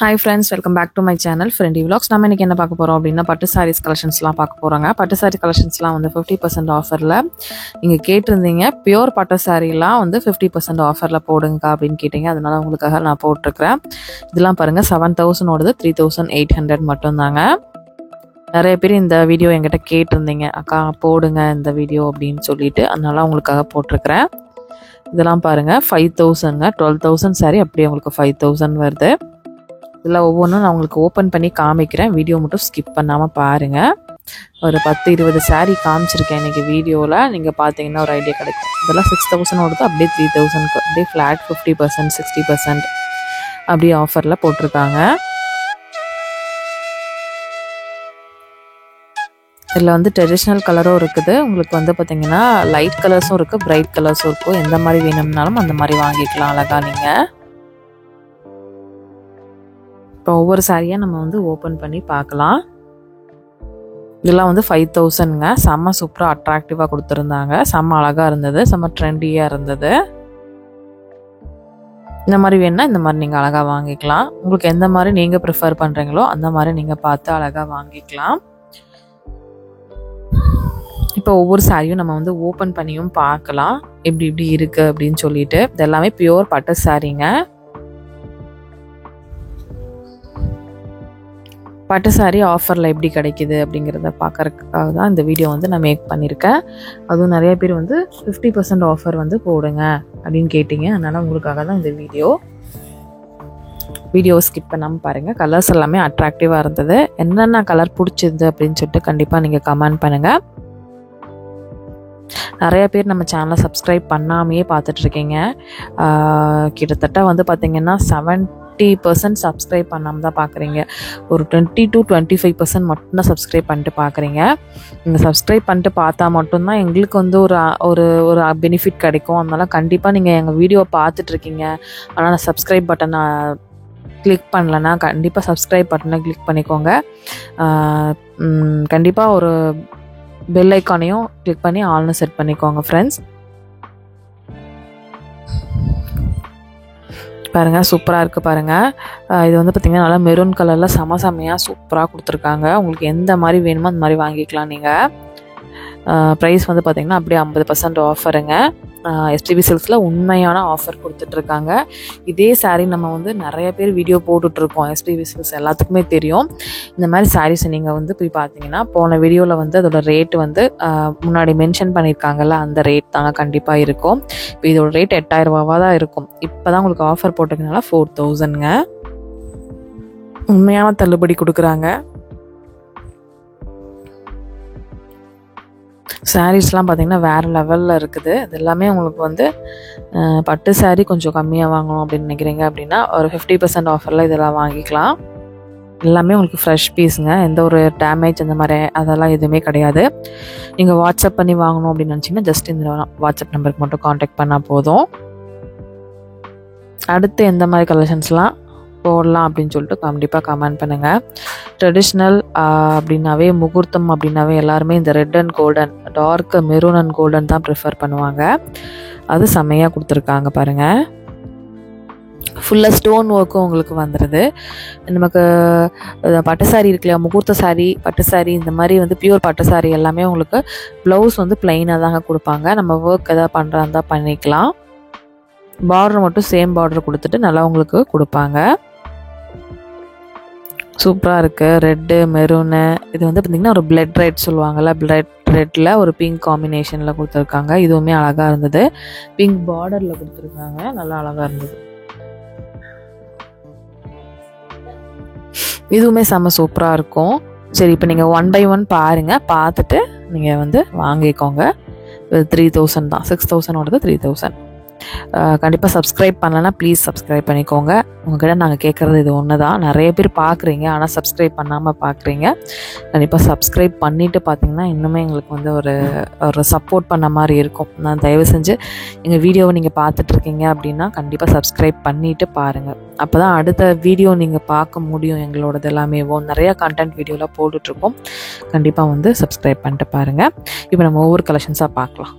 Hi friends, welcome back to my channel Friendly Vlogs. நம்ம இன்னைக்கு என்ன பார்க்க போறோம் அப்படின்னா பட்டு sarees collectionsலாம் பார்க்க போறோங்க. பட்டு saree collectionsலாம் வந்து 50% ஆஃபர்ல நீங்க கேட்டிருந்தீங்க. பியூர் பட்டு சாரீலாம் வந்து 50% ஆஃபர்ல போடுங்க அப்படின்னு கேட்டீங்க. அதனால உங்களுக்காக நான் போட்டுருக்கேன். இதெல்லாம் பாருங்க 7000 ஓடுது 3800 மட்டும் தாங்க. நிறைய பேர் இந்த வீடியோ என்கிட்ட கேட்டிருந்தீங்க, அக்கா போடுங்க இந்த வீடியோ அப்படின்னு சொல்லிட்டு, அதனால உங்களுக்காக போட்டிருக்கிறேன். இதெல்லாம் பாருங்க 5000ங்க, 12000 சாரி அப்படியே உங்களுக்கு 5000 வருது. இதில் ஒவ்வொன்றும் நான் உங்களுக்கு ஓப்பன் பண்ணி காமிக்கிறேன், வீடியோ மட்டும் ஸ்கிப் பண்ணாமல் பாருங்கள். ஒரு 10-20 சாரீ காமிச்சிருக்கேன் இன்றைக்கி வீடியோவில். நீங்கள் பார்த்தீங்கன்னா ஒரு ஐடியா கிடைக்கும். இதெல்லாம் 6000 ஓடுது, அப்படியே 3000க்கு அப்படியே ஃப்ளாட் 50% 60% அப்படியே ஆஃபரில் போட்டிருக்காங்க. இதில் வந்து ட்ரெடிஷ்னல் கலரும் இருக்குது, உங்களுக்கு வந்து பார்த்திங்கன்னா லைட் கலர்ஸும் இருக்குது, பிரைட் கலர்ஸும் இருக்கும். எந்த மாதிரி வேணும்னாலும் அந்த மாதிரி வாங்கிக்கலாம் அழகா நீங்கள். இப்போ ஒவ்வொரு சாரியாக நம்ம வந்து ஓப்பன் பண்ணி பார்க்கலாம். இதெல்லாம் வந்து 5000ங்க. செம்ம சூப்பராக அட்ராக்டிவாக கொடுத்துருந்தாங்க, செம்ம அழகாக இருந்தது, செம்ம ட்ரெண்டியாக இருந்தது. இந்த மாதிரி வேணுன்னா இந்த மாதிரி நீங்கள் அழகாக வாங்கிக்கலாம். உங்களுக்கு எந்த மாதிரி நீங்கள் ப்ரிஃபர் பண்ணுறீங்களோ அந்த மாதிரி நீங்கள் பார்த்து அழகாக வாங்கிக்கலாம். இப்போ ஒவ்வொரு சாரியும் நம்ம வந்து ஓப்பன் பண்ணியும் பார்க்கலாம், எப்படி இப்படி இருக்குது அப்படின்னு சொல்லிட்டு. இது எல்லாமே பியூர் பட்டு சாரீங்க. பட்டு சாரி ஆஃபரில் எப்படி கிடைக்கிது அப்படிங்கிறத பார்க்கறதுக்காக தான் இந்த வீடியோ வந்து நான் மேக் பண்ணியிருக்கேன். அதுவும் நிறைய பேர் வந்து 50% ஆஃபர் வந்து போடுங்க அப்படின்னு கேட்டிங்க, அதனால் உங்களுக்காக தான் இந்த வீடியோ ஸ்கிப் பண்ணாமல் பாருங்கள். கலர்ஸ் எல்லாமே அட்ராக்டிவாக இருந்தது. என்னென்ன கலர் பிடிச்சிது அப்படின்னு சொல்லிட்டு கண்டிப்பாக நீங்கள் கமெண்ட் பண்ணுங்கள். நிறைய பேர் நம்ம சேனலை சப்ஸ்கிரைப் பண்ணாமையே பார்த்துட்ருக்கீங்க. கிட்டத்தட்ட வந்து பார்த்திங்கன்னா 70% சப்ஸ்கிரைப் பண்ணாமல் தான் பார்க்குறீங்க. ஒரு 20-25% மட்டும்தான் சப்ஸ்கிரைப் பண்ணிட்டு பார்க்குறீங்க. நீங்கள் சப்ஸ்கிரைப் பண்ணிட்டு பார்த்தா மட்டும்தான் எங்களுக்கு வந்து ஒரு பெனிஃபிட் கிடைக்கும். அதனால் கண்டிப்பாக நீங்கள் எங்கள் வீடியோவை பார்த்துட்ருக்கீங்க, ஆனால் சப்ஸ்கிரைப் பட்டனை கிளிக் பண்ணலன்னா கண்டிப்பாக சப்ஸ்கிரைப் பட்டனை கிளிக் பண்ணிக்கோங்க. கண்டிப்பாக ஒரு பெல் ஐக்கானையும் கிளிக் பண்ணி ஆல்னு செட் பண்ணிக்கோங்க ஃப்ரெண்ட்ஸ். பாருங்கள் சூப்பராக இருக்குது பாருங்கள். இது வந்து பார்த்திங்கன்னா நல்லா மெரூன் கலரில் செமையாக சூப்பராக கொடுத்துருக்காங்க. உங்களுக்கு எந்த மாதிரி வேணுமோ அந்த மாதிரி வாங்கிக்கலாம் நீங்கள். ப்ரைஸ் வந்து பார்த்திங்கன்னா அப்படியே 50% ஆஃபருங்க. எஸ்பிபி சில்க்ஸில் உண்மையான ஆஃபர் கொடுத்துட்ருக்காங்க. இதே சாரீ நம்ம வந்து நிறைய பேர் வீடியோ போட்டுட்ருக்கோம், எஸ்பிபி சில்க்ஸ் எல்லாத்துக்குமே தெரியும். இந்த மாதிரி சாரீஸை நீங்கள் வந்து போய் பார்த்தீங்கன்னா போன வீடியோவில் வந்து அதோட ரேட்டு வந்து முன்னாடி மென்ஷன் பண்ணியிருக்காங்கல்ல, அந்த ரேட் தாங்க கண்டிப்பாக இருக்கும். இப்போ இதோட ரேட் 8000 ரூபாவாக தான் இருக்கும். இப்போ தான் உங்களுக்கு ஆஃபர் போட்டிருக்கனால 4000ங்க. உண்மையான தள்ளுபடி கொடுக்குறாங்க. சாரீஸ்லாம் பார்த்திங்கன்னா வேறு லெவலில் இருக்குது. இது எல்லாமே உங்களுக்கு வந்து பட்டு சாரீ கொஞ்சம் கம்மியாக வாங்கணும் அப்படின்னு நினைக்கிறீங்க அப்படின்னா ஒரு 50% ஆஃபரில் இதெல்லாம் வாங்கிக்கலாம். எல்லாமே உங்களுக்கு ஃப்ரெஷ் பீஸுங்க, எந்த ஒரு டேமேஜ் அந்த மாதிரி அதெல்லாம் எதுவுமே கிடையாது. நீங்கள் வாட்ஸ்அப் பண்ணி வாங்கணும் அப்படின்னு நினச்சிங்கன்னா ஜஸ்ட் இந்த வாட்ஸ்அப் நம்பருக்கு மட்டும் காண்டாக்ட் பண்ணால் போதும். அடுத்து எந்த மாதிரி கலெக்ஷன்ஸ்லாம் போடலாம் அப்படின்னு சொல்லிட்டு கண்டிப்பாக கமெண்ட் பண்ணுங்கள். ட்ரெடிஷ்னல் அப்படின்னாவே முகூர்த்தம் அப்படின்னாவே எல்லாருமே இந்த red and golden, dark maroon and golden தான் ப்ரிஃபர் பண்ணுவாங்க. அது செம்மையாக கொடுத்துருக்காங்க பாருங்கள். ஃபுல்லாக ஸ்டோன் ஒர்க்கும் உங்களுக்கு வந்துடுது. நமக்கு பட்டு சாரீ இருக்கு இல்லையா, முகூர்த்த சாரீ, பட்டு சாரீ, இந்த மாதிரி வந்து பியூர் பட்டு சாரீ எல்லாமே உங்களுக்கு ப்ளவுஸ் வந்து ப்ளைனாக தாங்க கொடுப்பாங்க. நம்ம ஒர்க் எதாவது பண்ணுறதா இருந்தால் பண்ணிக்கலாம். பார்டர் மட்டும் சேம் பார்டர் கொடுத்துட்டு நல்லா உங்களுக்கு கொடுப்பாங்க. சூப்பராக இருக்குது. ரெட்டு மெரூனு, இது வந்து பார்த்திங்கன்னா ஒரு பிளட் ரெட் சொல்லுவாங்கள்ல, பிளட் ரெட்டில் ஒரு பிங்க் காம்பினேஷனில் கொடுத்துருக்காங்க. இதுவுமே அழகாக இருந்தது. பிங்க் பார்டரில் கொடுத்துருக்காங்க, நல்லா அழகாக இருந்தது. இதுவுமே செம்ம சூப்பராக இருக்கும். சரி, இப்போ நீங்கள் 1 by 1 பாருங்கள், பார்த்துட்டு நீங்கள் வந்து வாங்கிக்கோங்க. 3000 தான், 6000ஓடது 3000. கண்டிப்பாக சப்ஸ்கிரைப் பண்ணலன்னா ப்ளீஸ் சப்ஸ்கிரைப் பண்ணிக்கோங்க. உங்கள்கிட்ட நாங்கள் கேட்குறது இது ஒன்று தான். நிறைய பேர் பார்க்குறீங்க ஆனால் சப்ஸ்கிரைப் பண்ணாமல் பார்க்குறீங்க. கண்டிப்பாக சப்ஸ்கிரைப் பண்ணிவிட்டு பார்த்தீங்கன்னா இன்னுமே எங்களுக்கு வந்து ஒரு சப்போர்ட் பண்ண மாதிரி இருக்கும். நான் தயவு செஞ்சு எங்கள் வீடியோவை நீங்கள் பார்த்துட்ருக்கீங்க அப்படின்னா கண்டிப்பாக சப்ஸ்கிரைப் பண்ணிவிட்டு பாருங்கள். அப்போ தான் அடுத்த வீடியோ நீங்கள் பார்க்க முடியும். எங்களோடது எல்லாமே நிறையா கண்டென்ட் வீடியோலாம் போட்டுட்ருக்கோம். கண்டிப்பாக வந்து சப்ஸ்கிரைப் பண்ணிட்டு பாருங்கள். இப்போ நம்ம ஒவ்வொரு கலெக்ஷன்ஸாக பார்க்கலாம்.